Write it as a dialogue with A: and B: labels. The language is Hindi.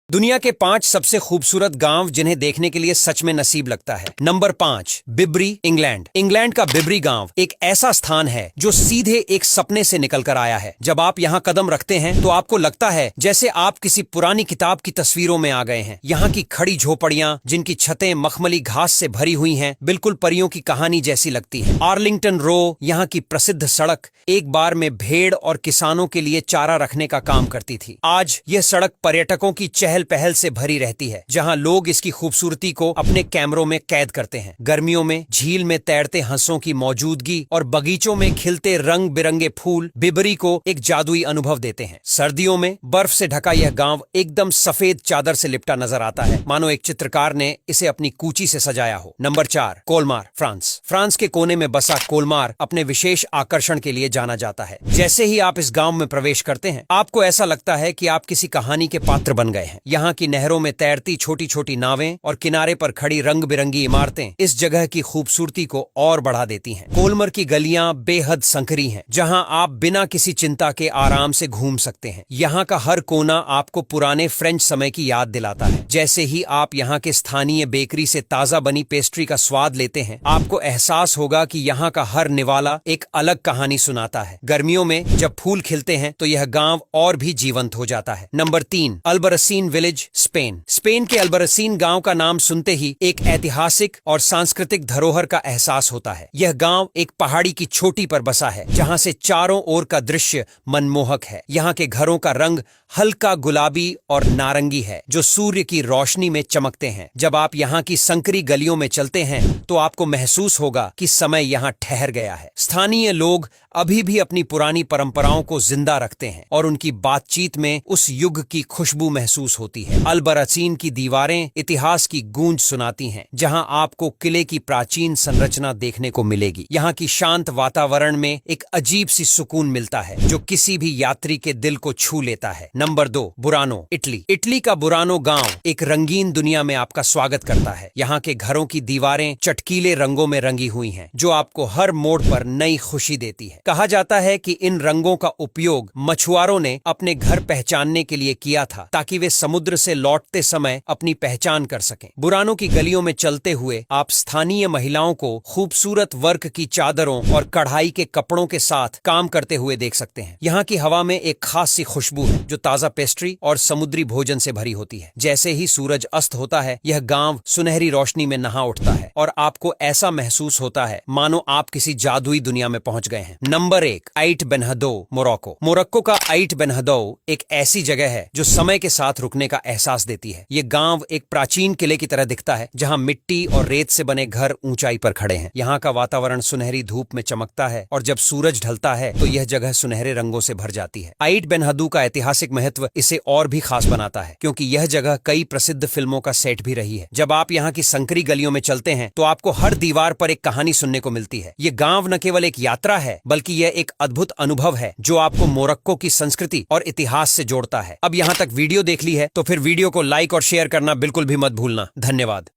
A: दुनिया के 5 सबसे खूबसूरत गांव जिन्हें देखने के लिए सच में नसीब लगता है। Number 5, बिब्री, England. इंग्लैंड का बिब्री गांव एक ऐसा स्थान है जो सीधे एक सपने से निकल कर आया है। जब आप यहाँ कदम रखते हैं तो आपको लगता है जैसे आप किसी पुरानी किताब की तस्वीरों में आ गए हैं। यहाँ की खड़ी झोपड़ियां जिनकी छतें मखमली घास से भरी हुई हैं, बिल्कुल परियों की कहानी जैसी लगती है। आर्लिंगटन रो, यहाँ की प्रसिद्ध सड़क, एक बार में भेड़ और किसानों के लिए चारा रखने का काम करती थी। आज यह सड़क पर्यटकों की चहल पहल से भरी रहती है, जहां लोग इसकी खूबसूरती को अपने कैमरों में कैद करते हैं। गर्मियों में झील में तैरते हंसों की मौजूदगी और बगीचों में खिलते रंग बिरंगे फूल बिबरी को एक जादुई अनुभव देते हैं। सर्दियों में बर्फ से ढका यह गांव एकदम सफेद चादर से लिपटा नजर आता है, मानो एक चित्रकार ने इसे अपनी कूची से सजाया हो। Number 4, कोलमार, France. फ्रांस के कोने में बसा कोलमार अपने विशेष आकर्षण के लिए जाना जाता है। जैसे ही आप इस गांव में प्रवेश करते हैं, आपको ऐसा लगता है कि आप किसी कहानी के पात्र बन गए हैं। यहाँ की नहरों में तैरती छोटी छोटी नावें और किनारे पर खड़ी रंग बिरंगी इमारतें इस जगह की खूबसूरती को और बढ़ा देती हैं। कोलमर की गलियां बेहद संकरी हैं, जहां आप बिना किसी चिंता के आराम से घूम सकते हैं। यहाँ का हर कोना आपको पुराने फ्रेंच समय की याद दिलाता है। जैसे ही आप यहाँ के स्थानीय बेकरी से ताजा बनी पेस्ट्री का स्वाद लेते हैं, आपको एहसास होगा कि यहाँ का हर निवाला एक अलग कहानी सुनाता है। गर्मियों में जब फूल खिलते हैं तो यह गांव और भी जीवंत हो जाता है। Number 3, Albarracin village, Spain. Spain के अल्बरसीन गांव का नाम सुनते ही एक ऐतिहासिक और सांस्कृतिक धरोहर का एहसास होता है। यह गांव एक पहाड़ी की चोटी पर बसा है, जहां से चारों ओर का दृश्य मनमोहक है। यहाँ के घरों का रंग हल्का गुलाबी और नारंगी है, जो सूर्य की रोशनी में चमकते हैं। जब आप यहाँ की संकरी गलियों में चलते हैं तो आपको महसूस होगा कि समय यहाँ ठहर गया है। स्थानीय लोग अभी भी अपनी पुरानी परंपराओं को जिंदा रखते हैं और उनकी बातचीत में उस युग की खुशबू महसूस होती है। अल्बरसीन की दीवारें इतिहास की गूंज सुनाती हैं, जहां आपको किले की प्राचीन संरचना देखने को मिलेगी। यहाँ की शांत वातावरण में एक अजीब सी सुकून मिलता है, जो किसी भी यात्री के दिल को छू लेता है। Number 2, Burano, Italy. इटली का बुरानो गांव एक रंगीन दुनिया में आपका स्वागत करता है। यहाँ के घरों की दीवारें चटकीले रंगों में रंगी हुई हैं, जो आपको हर मोड़ पर नई खुशी देती है। कहा जाता है कि इन रंगों का उपयोग मछुआरों ने अपने घर पहचानने के लिए किया था, ताकि वे समुद्र से लौटते समय अपनी पहचान कर सकें। बुरानो की गलियों में चलते हुए आप स्थानीय महिलाओं को खूबसूरत वर्क की चादरों और कढ़ाई के कपड़ों के साथ काम करते हुए देख सकते हैं। यहाँ की हवा में एक खास सी खुशबू है, जो ताजा पेस्ट्री और समुद्री भोजन से भरी होती है। जैसे ही सूरज अस्त होता है, यह गांव सुनहरी रोशनी में नहा उठता है और आपको ऐसा महसूस होता है मानो आप किसी जादुई दुनिया में पहुंच गए हैं। नंबर 1, आइट बेनहदो, मोरक्को। मोरक्को का आइट बेनहदो एक ऐसी जगह है जो समय के साथ रुकने का एहसास देती है। ये गांव एक प्राचीन किले की तरह दिखता है, जहां मिट्टी और रेत से बने घर ऊंचाई पर खड़े हैं। यहाँ का वातावरण सुनहरी धूप में चमकता है और जब सूरज ढलता है तो यह जगह सुनहरे रंगों से भर जाती है। आइट बेनहदू का ऐतिहासिक महत्व इसे और भी खास बनाता है, क्योंकि यह जगह कई प्रसिद्ध फिल्मों का सेट भी रही है। जब आप यहाँ की संकरी गलियों में चलते हैं तो आपको हर दीवार पर एक कहानी सुनने को मिलती है। ये गांव न केवल एक यात्रा है, बल्कि यह एक अद्भुत अनुभव है जो आपको मोरक्को की संस्कृति और इतिहास से जोड़ता है। अब यहाँ तक वीडियो देख ली है तो फिर वीडियो को लाइक और शेयर करना बिल्कुल भी मत भूलना। धन्यवाद।